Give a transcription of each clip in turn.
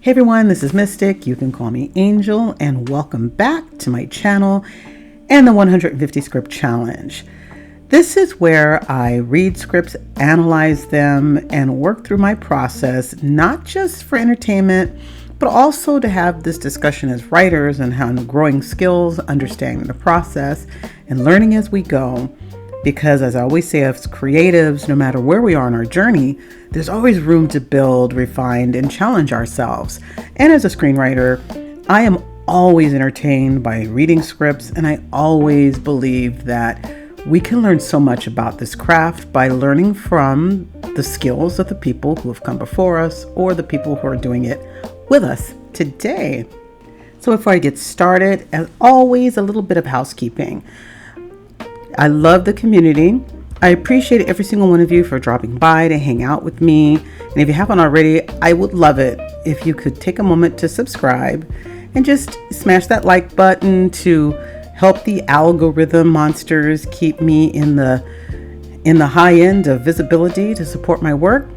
Hey everyone, this is Mystic. You can call me Angel, and welcome back to my channel and the 150 Script Challenge. This is where I read scripts, analyze them, and work through my process, not just for entertainment, but also to have this discussion as writers and how I'm growing skills, understanding the process, and learning as we go. Because as I always say, as creatives, no matter where we are on our journey, there's always room to build, refine, and challenge ourselves. And as a screenwriter, I am always entertained by reading scripts, and I always believe that we can learn so much about this craft by learning from the skills of the people who have come before us or the people who are doing it with us today. So before I get started, as always, a little bit of housekeeping. I love the community. I appreciate every single one of you for dropping by to hang out with me. And if you haven't already, I would love it if you could take a moment to subscribe and just smash that like button to help the algorithm monsters keep me in the high end of visibility to support my work.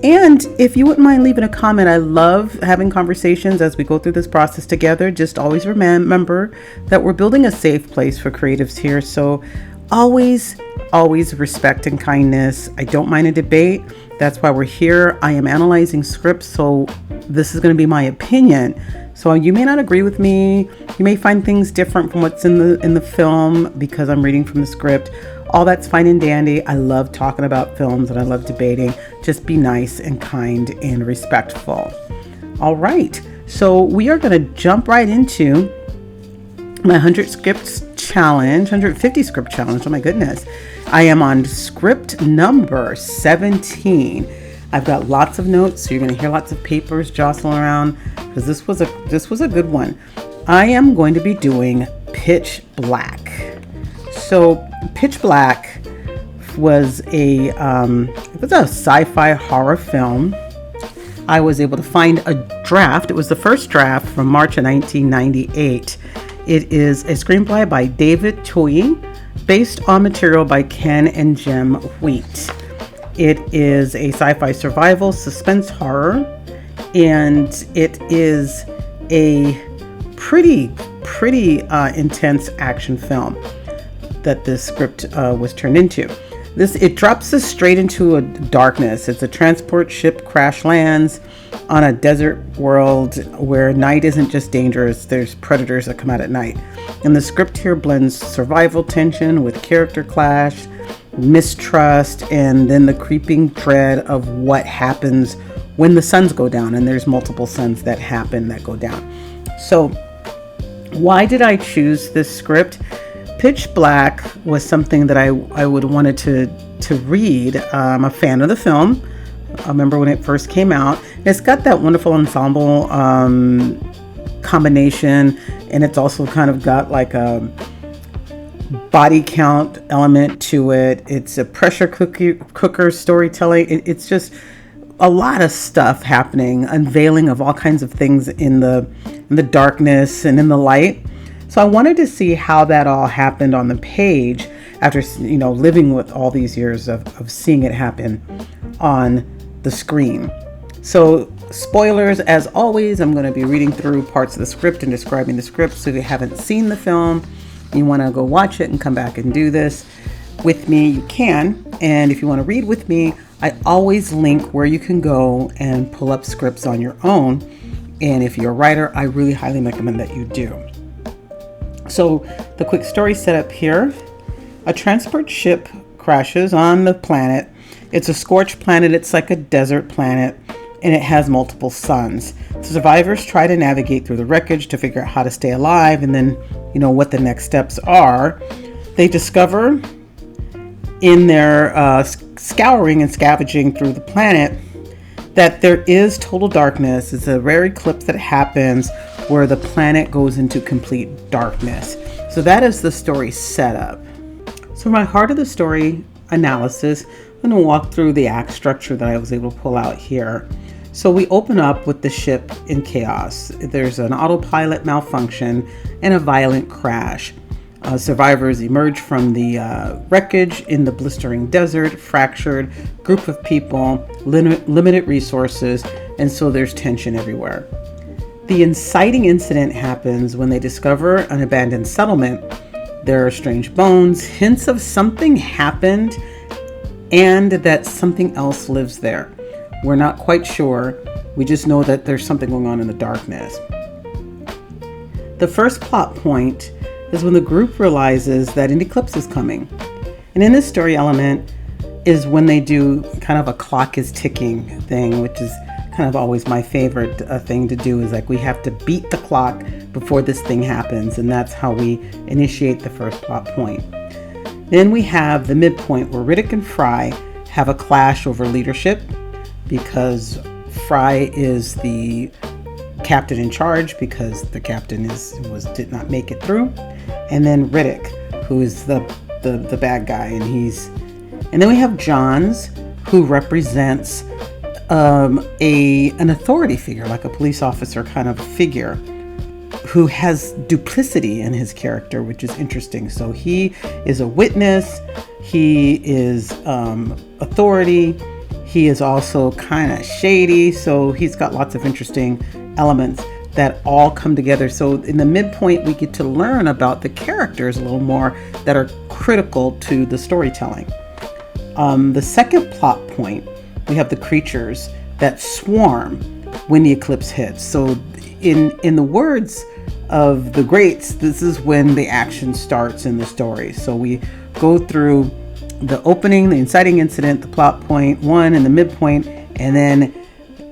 And if you wouldn't mind leaving a comment, I love having conversations as we go through this process together. Just always remember that we're building a safe place for creatives here. So always respect and kindness. I don't mind a debate. That's why we're here. I am analyzing scripts, so this is going to be my opinion. So you may not agree with me. You may find things different from what's in the film because I'm reading from the script. All that's fine and dandy. I love talking about films and I love debating. Just be nice and kind and respectful. All right. So we are going to jump right into my 100 scripts challenge, 150 script challenge. Oh my goodness. I am on script number 17. I've got lots of notes, so you're going to hear lots of papers jostling around because this was a good one. I am going to be doing Pitch Black. So Pitch Black was a sci-fi horror film. I was able to find a draft. It was the first draft from March of 1998. It is a screenplay by David Twohy, based on material by Ken and Jim Wheat. It is a sci-fi survival suspense horror, and it is a pretty intense action film that this script was turned into. It drops us straight into a darkness. It's a transport ship crash lands on a desert world where night isn't just dangerous, there's predators that come out at night. And the script here blends survival tension with character clash, mistrust, and then the creeping dread of what happens when the suns go down, and there's multiple suns that go down. So why did I choose this script? Pitch Black was something that I would wanted to read. I'm a fan of the film. I remember when it first came out. It's got that wonderful ensemble combination, and it's also kind of got like a body count element to it. It's a pressure cooker storytelling. It's just a lot of stuff happening, unveiling of all kinds of things in the darkness and in the light. So I wanted to see how that all happened on the page after, living with all these years of seeing it happen on the screen. So spoilers, as always, I'm going to be reading through parts of the script and describing the script. So if you haven't seen the film, you want to go watch it and come back and do this with me, you can. And if you want to read with me, I always link where you can go and pull up scripts on your own. And if you're a writer, I really highly recommend that you do. So the quick story setup here. A transport ship crashes on the planet. It's a scorched planet. It's like a desert planet, and it has multiple suns. The survivors try to navigate through the wreckage to figure out how to stay alive, and then, what the next steps are. They discover in their scouring and scavenging through the planet that there is total darkness. It's a rare eclipse that happens where the planet goes into complete darkness. So that is the story setup. So my heart of the story analysis, I'm going to walk through the act structure that I was able to pull out here. So we open up with the ship in chaos. There's an autopilot malfunction and a violent crash. Survivors emerge from the wreckage in the blistering desert, fractured group of people, limited resources, and so there's tension everywhere. The inciting incident happens when they discover an abandoned settlement. There are strange bones, hints of something happened, and that something else lives there. We're not quite sure. We just know that there's something going on in the darkness. The first plot point is when the group realizes that an eclipse is coming. And in this story element is when they do kind of a clock is ticking thing, which is kind of always my favorite thing to do, is like we have to beat the clock before this thing happens, and that's how we initiate the first plot point. Then we have the midpoint where Riddick and Fry have a clash over leadership because Fry is the captain in charge because the captain did not make it through, and then Riddick, who is the bad guy, and then we have Johns, who represents an authority figure, like a police officer kind of figure, who has duplicity in his character, which is interesting. So he is a witness, he is authority, he is also kind of shady, so he's got lots of interesting elements that all come together. So in the midpoint, we get to learn about the characters a little more that are critical to the storytelling. The second plot point, we have the creatures that swarm when the eclipse hits. So in the words of the greats, this is when the action starts in the story. So we go through the opening, the inciting incident, the plot point one, and the midpoint, and then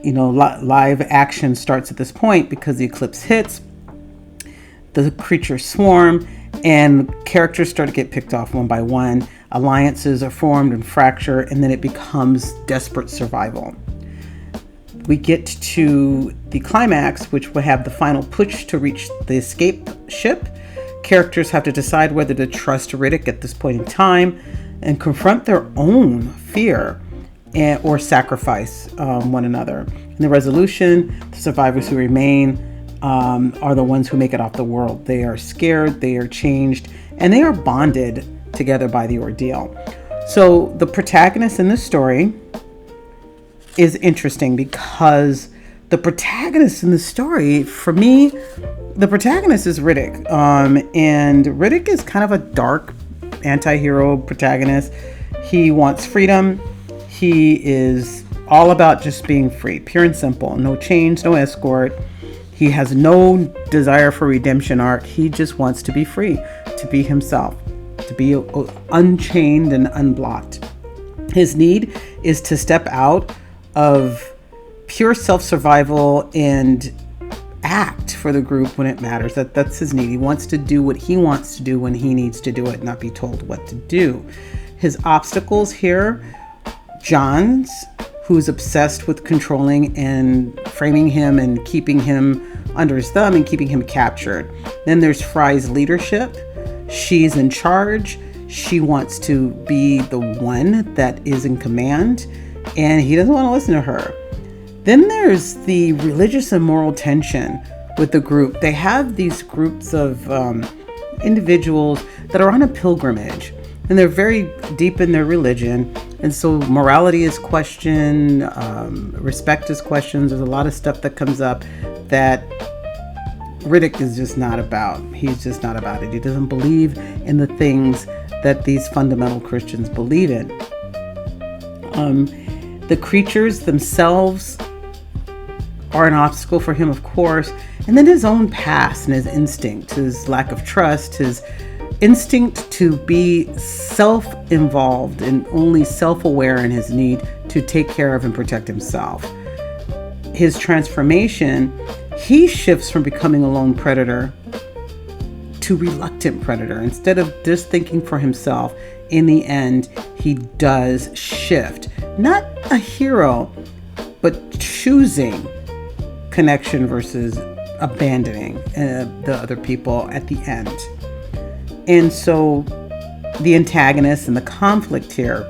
live action starts at this point because the eclipse hits, the creatures swarm, and characters start to get picked off one by one. Alliances are formed and fracture, and then it becomes desperate survival. We get to the climax, which will have the final push to reach the escape ship. Characters have to decide whether to trust Riddick at this point in time and confront their own fear or sacrifice one another. In the resolution, the survivors who remain are the ones who make it off the world. They are scared, they are changed, and they are bonded together by the ordeal. So the protagonist in this story is interesting because the protagonist in the story, for me, the protagonist is Riddick. And Riddick is kind of a dark anti-hero protagonist. He wants freedom. He is all about just being free, pure and simple. No chains, no escort. He has no desire for redemption arc. He just wants to be free, to be himself, to be unchained and unblocked. His need is to step out of pure self-survival and act for the group when it matters. That's his need. He wants to do what he wants to do when he needs to do it, not be told what to do. His obstacles here, Johns, who's obsessed with controlling and framing him and keeping him under his thumb and keeping him captured. Then there's Fry's leadership. She's in charge. She wants to be the one that is in command, and he doesn't want to listen to her. Then there's the religious and moral tension with the group. They have these groups of individuals that are on a pilgrimage, and they're very deep in their religion. And so morality is questioned, respect is questioned. There's a lot of stuff that comes up that Riddick is just not about. He's just not about it. He doesn't believe in the things that these fundamental Christians believe in. The creatures themselves are an obstacle for him, of course. And then his own past and his instinct, his lack of trust, his instinct to be self-involved and only self-aware in his need to take care of and protect himself. His transformation, he shifts from becoming a lone predator to reluctant predator. Instead of just thinking for himself, in the end, he does shift. Not a hero, but choosing connection versus abandoning the other people at the end. And so the antagonist and the conflict here,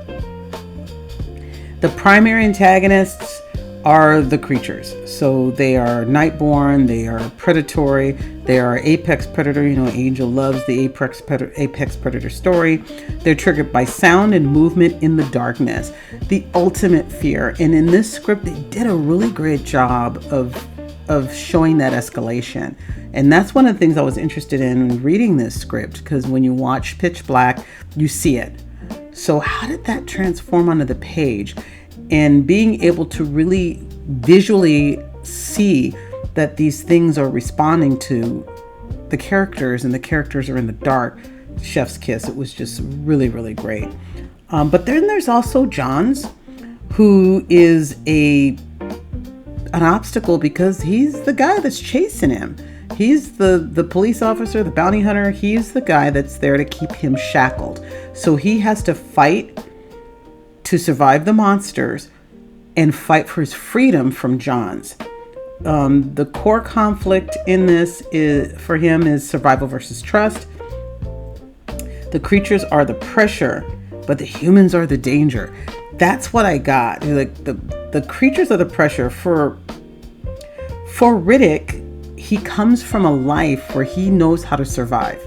the primary antagonists are the creatures. So they are nightborn, they are predatory, They are apex predator. Angel loves the apex predator story. They're triggered by sound and movement in the darkness, the ultimate fear. And in this script, they did a really great job of showing that escalation. And that's one of the things I was interested in reading this script, because when you watch Pitch Black, you see it. So how did that transform onto the page? And being able to really visually see that these things are responding to the characters, and the characters are in the dark. Chef's kiss. It was just really, really great. But then there's also Johns, who is an obstacle because he's the guy that's chasing him. He's the police officer, the bounty hunter. He's the guy that's there to keep him shackled. So he has to fight to survive the monsters and fight for his freedom from Johns. The core conflict in this for him is survival versus trust. The creatures are the pressure, but the humans are the danger. That's what I got. Like the creatures are the pressure. For Riddick, he comes from a life where he knows how to survive.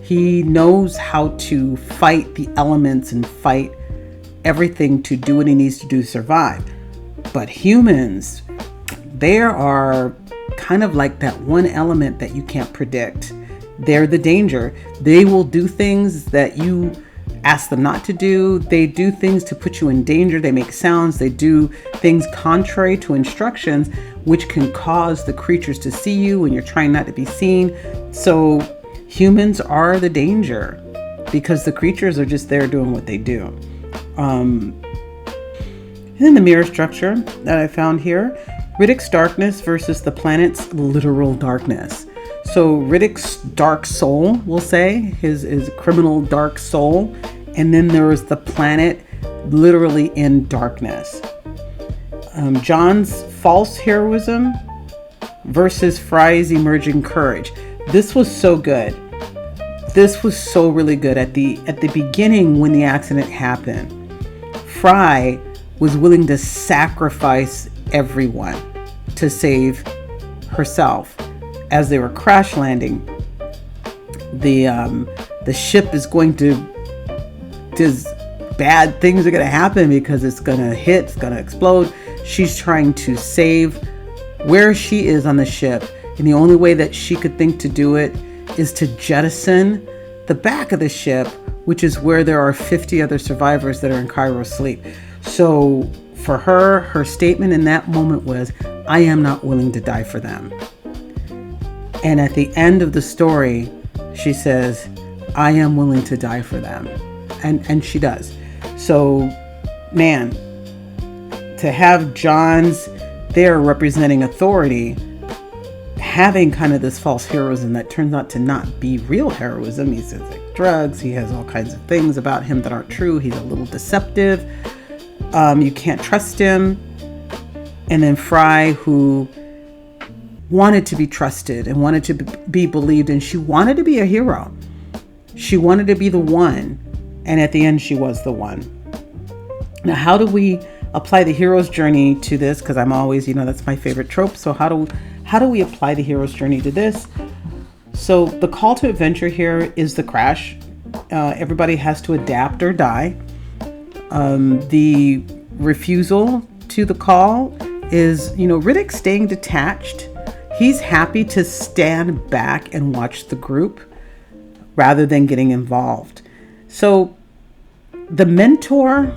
He knows how to fight the elements and fight everything to do what he needs to do to survive. But humans, they are kind of like that one element that you can't predict. They're the danger. They will do things that you ask them not to do. They do things to put you in danger. They make sounds. They do things contrary to instructions, which can cause the creatures to see you when you're trying not to be seen. So humans are the danger because the creatures are just there doing what they do. And then the mirror structure that I found here, Riddick's darkness versus the planet's literal darkness. So Riddick's dark soul, we'll say, his criminal dark soul. And then there is the planet literally in darkness. John's false heroism versus Fry's emerging courage. This was so good. This was so really good. At the beginning, when the accident happened, Fry was willing to sacrifice everyone to save herself. As they were crash landing, the ship is going to, just bad things are going to happen because it's going to hit, it's going to explode. She's trying to save where she is on the ship, and the only way that she could think to do it is to jettison the back of the ship, which is where there are 50 other survivors that are in Cairo sleep. So for her statement in that moment was, I am not willing to die for them. And at the end of the story, she says, I am willing to die for them. And she does. So, man, to have Johns there representing authority, having kind of this false heroism that turns out to not be real heroism. He says like drugs. He has all kinds of things about him that aren't true. He's a little deceptive. You can't trust him. And then Fry, who wanted to be trusted and wanted to be believed, and she wanted to be a hero. She wanted to be the one, and at the end she was the one. Now, how do we apply the hero's journey to this? Because I'm always, that's my favorite trope. So how do we apply the hero's journey to this? So the call to adventure here is the crash. Everybody has to adapt or die. The refusal to the call is, Riddick staying detached. He's happy to stand back and watch the group rather than getting involved. So the mentor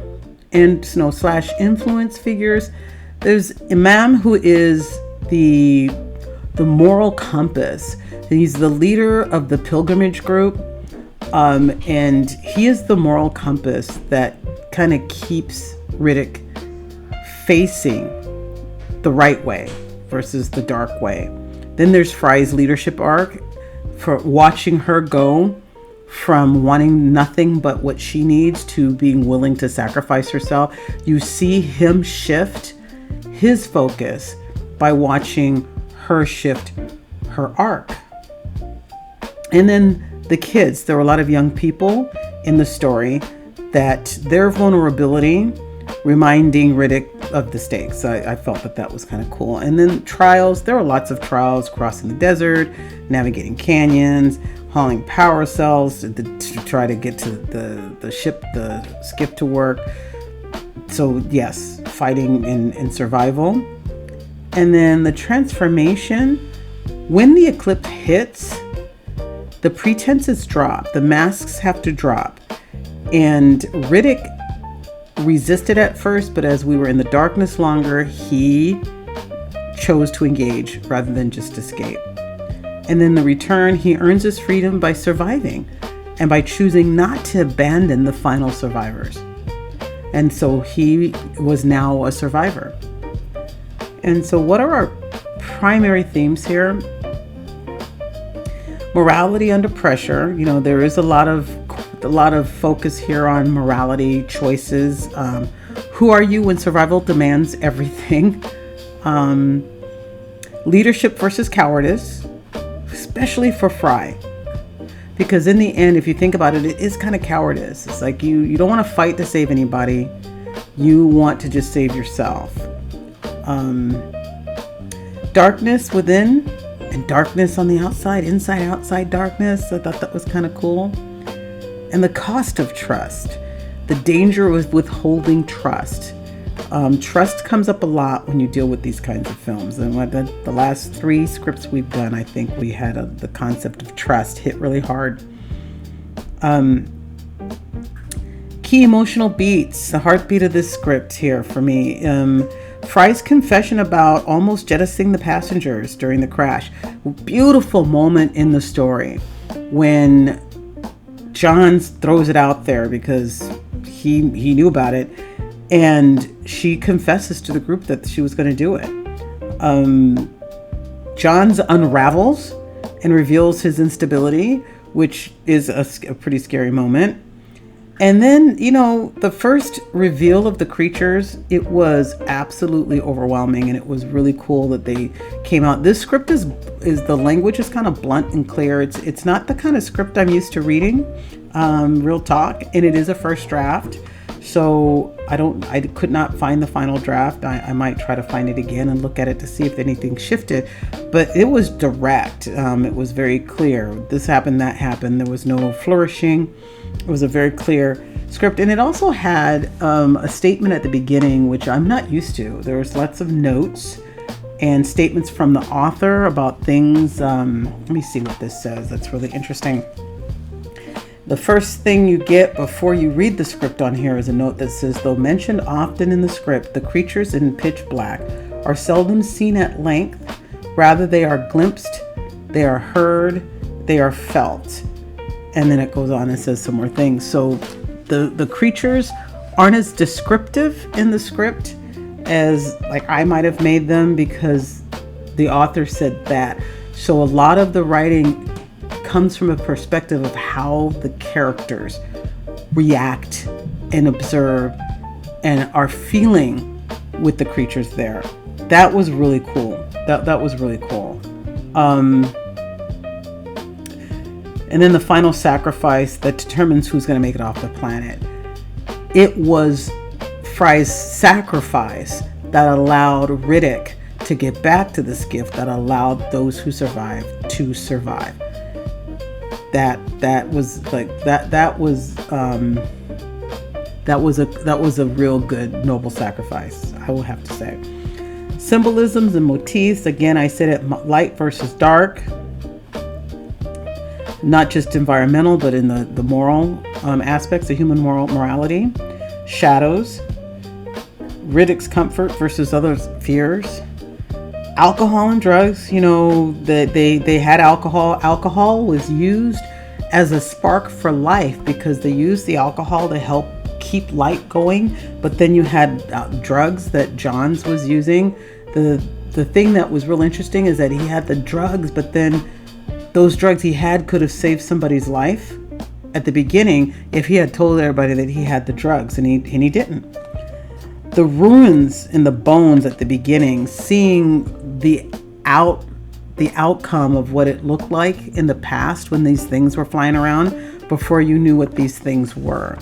and slash influence figures, there's Imam, who is the moral compass. He's the leader of the pilgrimage group. And he is the moral compass that kind of keeps Riddick facing the right way versus the dark way. Then there's Fry's leadership arc, for watching her go from wanting nothing but what she needs to being willing to sacrifice herself. You see him shift his focus by watching her shift her arc. And then the kids, there were a lot of young people in the story that their vulnerability, reminding Riddick of the stakes. I felt that was kind of cool. And then trials, there were lots of trials: crossing the desert, navigating canyons, hauling power cells to try to get to the skiff to work. So yes, fighting and survival. And then the transformation, when the eclipse hits, the pretenses drop, the masks have to drop. And Riddick resisted at first, but as we were in the darkness longer, he chose to engage rather than just escape. And then the return, he earns his freedom by surviving and by choosing not to abandon the final survivors. And so he was now a survivor. And so what are our primary themes here? Morality under pressure. You know, there is a lot of focus here on morality choices. Who are you when survival demands everything? Leadership versus cowardice, especially for Fry. Because in the end, if you think about it, it is kind of cowardice. It's like you don't want to fight to save anybody. You want to just save yourself. Darkness within and darkness on the outside, inside, outside darkness. I thought that was kind of cool. And the cost of trust, the danger with withholding trust. Trust comes up a lot when you deal with these kinds of films. And the last 3 scripts we've done, I think we had the concept of trust hit really hard. Key emotional beats, the heartbeat of this script here for me. Fry's confession about almost jettisoning the passengers during the crash. Beautiful moment in the story when John throws it out there because he knew about it, and she confesses to the group that she was going to do it. John's unravels and reveals his instability, which is a pretty scary moment. And then, you know, the first reveal of the creatures, it was absolutely overwhelming, and it was really cool that they came out. This script is the language is kind of blunt and clear. It's not the kind of script I'm used to reading, real talk, and it is a first draft. So I could not find the final draft. I might try to find it again and look at it to see if anything shifted, but it was direct. It was very clear. This happened, that happened. There was no flourishing. It was a very clear script. And it also had a statement at the beginning, which I'm not used to. There was lots of notes and statements from the author about things. Let me see what this says. That's really interesting. The first thing you get before you read the script on here is a note that says, though mentioned often in the script, the creatures in pitch black are seldom seen at length. Rather, they are glimpsed, they are heard, they are felt. And then it goes on and says some more things. So the creatures aren't as descriptive in the script as like I might have made them, because the author said that. So a lot of the writing comes from a perspective of how the characters react and observe and are feeling with the creatures there. That was really cool. That was really cool. And then the final sacrifice that determines who's going to make it off the planet. It was Fry's sacrifice that allowed Riddick to get back to the skiff, that allowed those who survived to survive. That was a real good, noble sacrifice, I will have to say. Symbolisms and motifs, again, I said it, light versus dark. Not just environmental, but in the moral aspects of human morality. Shadows. Riddick's comfort versus others' fears. Alcohol and drugs, you know, they had alcohol. Alcohol was used as a spark for life because they used the alcohol to help keep light going. But then you had drugs that Johns was using. The thing that was real interesting is that he had the drugs, but then those drugs he had could have saved somebody's life at the beginning if he had told everybody that he had the drugs, and he didn't. The ruins in the bones at the beginning, seeing the outcome of what it looked like in the past when these things were flying around before you knew what these things were.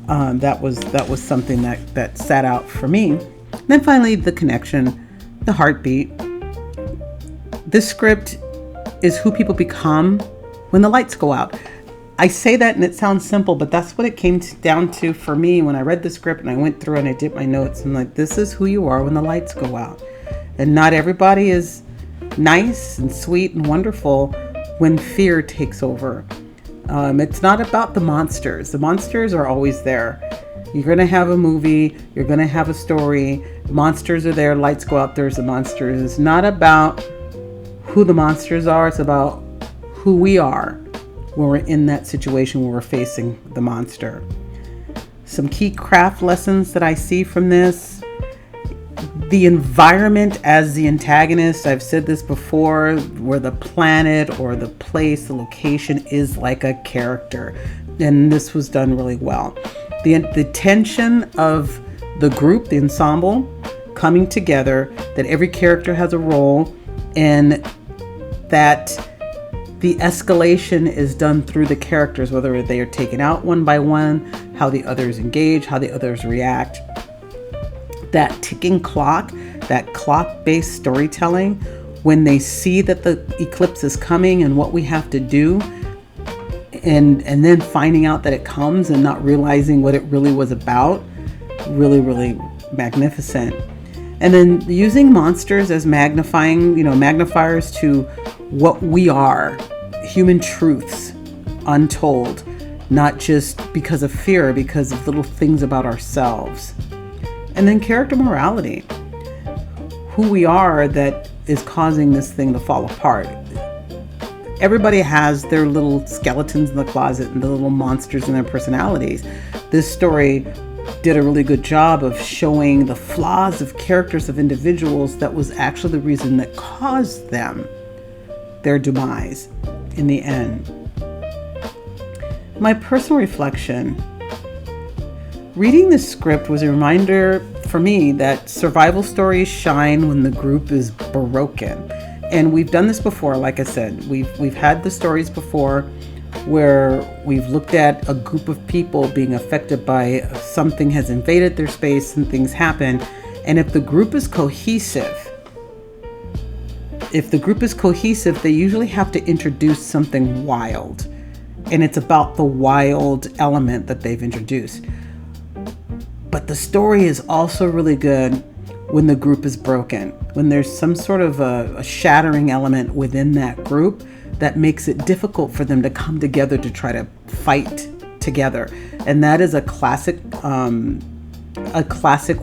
That was something that sat out for me. Then finally, the connection, the heartbeat. This script is who people become when the lights go out. I say that and it sounds simple, but that's what it came down to for me when I read the script and I went through and I did my notes. I'm like, this is who you are when the lights go out. And not everybody is nice and sweet and wonderful when fear takes over. It's not about the monsters. The monsters are always there. You're going to have a movie. You're going to have a story. Monsters are there. Lights go out. There's the monsters. It's not about who the monsters are. It's about who we are when we're in that situation where we're facing the monster. Some key craft lessons that I see from this. The environment as the antagonist, I've said this before, where the planet or the place, the location is like a character. And this was done really well. The tension of the group, the ensemble, coming together, that every character has a role, and that the escalation is done through the characters, whether they are taken out one by one, how the others engage, how the others react. That ticking clock, that clock-based storytelling, when they see that the eclipse is coming and what we have to do, and then finding out that it comes and not realizing what it really was about, really, really magnificent. And then using monsters as magnifiers to what we are, human truths, untold, not just because of fear, because of little things about ourselves. And then character morality, who we are that is causing this thing to fall apart. Everybody has their little skeletons in the closet and the little monsters in their personalities. This story did a really good job of showing the flaws of characters of individuals that was actually the reason that caused them their demise in the end. My personal reflection. Reading this script was a reminder for me that survival stories shine when the group is broken. And we've done this before, like I said. We've had the stories before where we've looked at a group of people being affected by something has invaded their space and things happen. And if the group is cohesive, they usually have to introduce something wild. And it's about the wild element that they've introduced. But the story is also really good when the group is broken, when there's some sort of a shattering element within that group that makes it difficult for them to come together to try to fight together. And that is a classic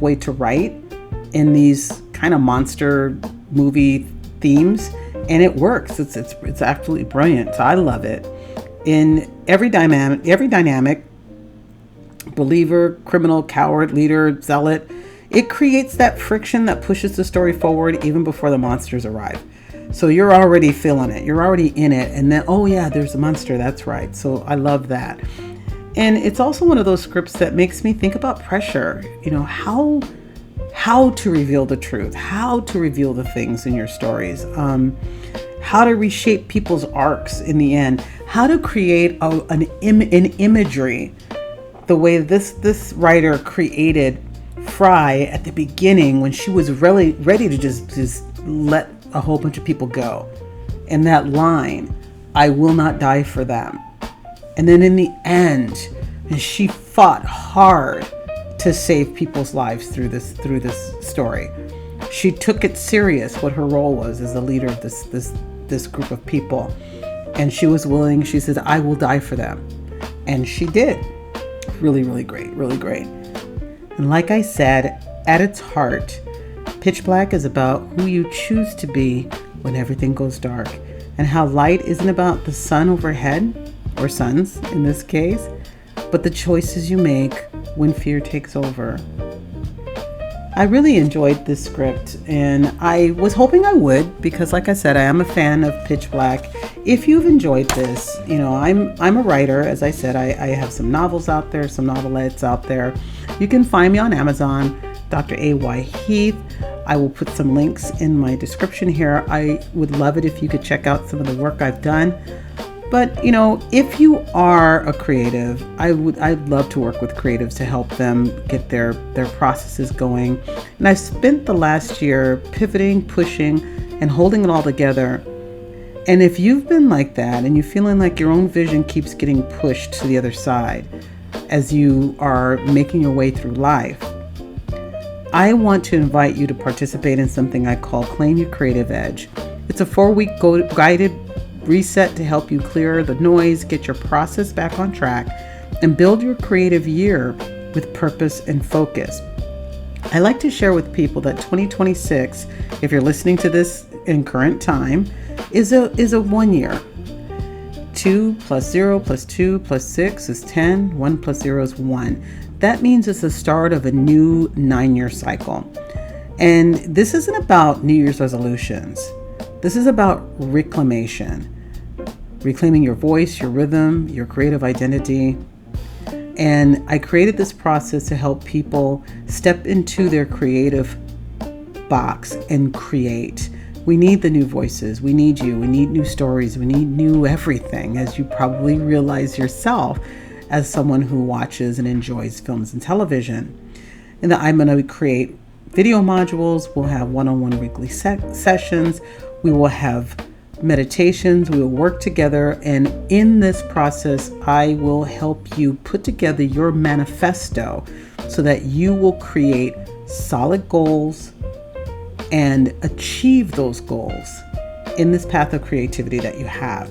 way to write in these kind of monster movie themes, and it works. It's absolutely brilliant. So I love it. In every dynamic, believer, criminal, coward, leader, zealot, it creates that friction that pushes the story forward even before the monsters arrive. So you're already feeling it. You're already in it. And then, oh yeah, there's a monster. That's right. So I love that. And it's also one of those scripts that makes me think about pressure. How to reveal the truth, how to reveal the things in your stories, how to reshape people's arcs in the end, how to create an imagery, the way this writer created Fry at the beginning when she was really ready to just let a whole bunch of people go. And that line, I will not die for them. And then in the end, she fought hard to save people's lives through this story. She took it serious what her role was as the leader of this group of people. And she was willing, she said, I will die for them. And she did. Really, really great, really great. And like I said, at its heart, Pitch Black is about who you choose to be when everything goes dark, and how light isn't about the sun overhead, or suns in this case, but the choices you make when fear takes over. I really enjoyed this script, and I was hoping I would, because like I said, I am a fan of Pitch Black. If you've enjoyed this, I'm a writer. As I said, I have some novels out there, some novelettes out there. You can find me on Amazon, Dr. A.Y. Heath. I will put some links in my description here. I would love it if you could check out some of the work I've done. But if you are a creative, I'd love to work with creatives to help them get their processes going. And I've spent the last year pivoting, pushing, and holding it all together. And if you've been like that and you're feeling like your own vision keeps getting pushed to the other side as you are making your way through life, I want to invite you to participate in something I call Claim Your Creative Edge. It's a 4-week guided reset to help you clear the noise, get your process back on track, and build your creative year with purpose and focus. I like to share with people that 2026, if you're listening to this in current time, is a 1 year. 2 plus 0 plus 2 plus 6 is 10. 1 plus 0 is 1. That means it's the start of a new 9-year cycle. And this isn't about New Year's resolutions. This is about reclamation. Reclaiming your voice, your rhythm, your creative identity. And I created this process to help people step into their creative box and create. We need the new voices. We need you. We need new stories. We need new everything, as you probably realize yourself as someone who watches and enjoys films and television. And I'm going to create video modules. We'll have one-on-one weekly sessions. We will have meditations. We will work together. And in this process, I will help you put together your manifesto so that you will create solid goals and achieve those goals in this path of creativity that you have.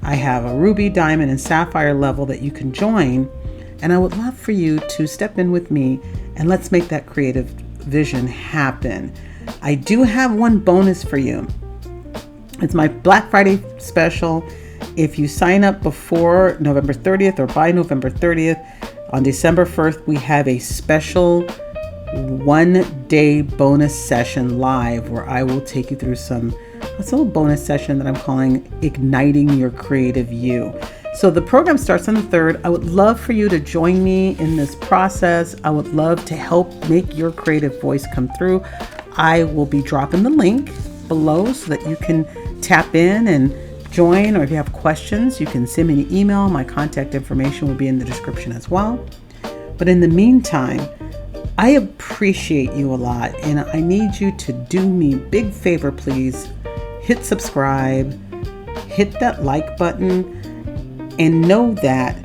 I have a ruby, diamond, and sapphire level that you can join. And I would love for you to step in with me and let's make that creative vision happen. I do have one bonus for you. It's my Black Friday special. If you sign up before November 30th or by November 30th, on December 1st, we have a special 1-day bonus session live where I will take you through it's a little bonus session that I'm calling Igniting Your Creative You. So the program starts on the 3rd. I would love for you to join me in this process. I would love to help make your creative voice come through. I will be dropping the link below so that you can tap in and join, or if you have questions, you can send me an email. My contact information will be in the description as well. But in the meantime, I appreciate you a lot, and I need you to do me a big favor, please. Hit subscribe, hit that like button, and know that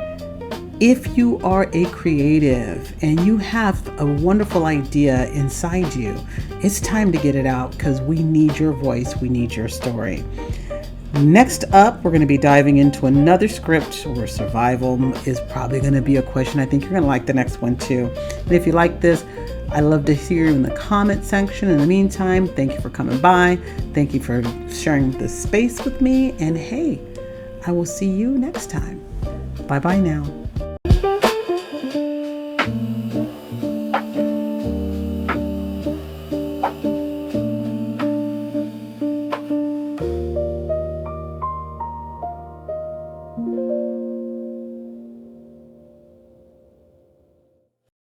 if you are a creative and you have a wonderful idea inside you, it's time to get it out because we need your voice, we need your story. Next up, we're going to be diving into another script where survival is probably going to be a question. I think you're going to like the next one too. And if you like this, I'd love to hear you in the comment section. In the meantime, thank you for coming by. Thank you for sharing this space with me. And hey, I will see you next time. Bye-bye now.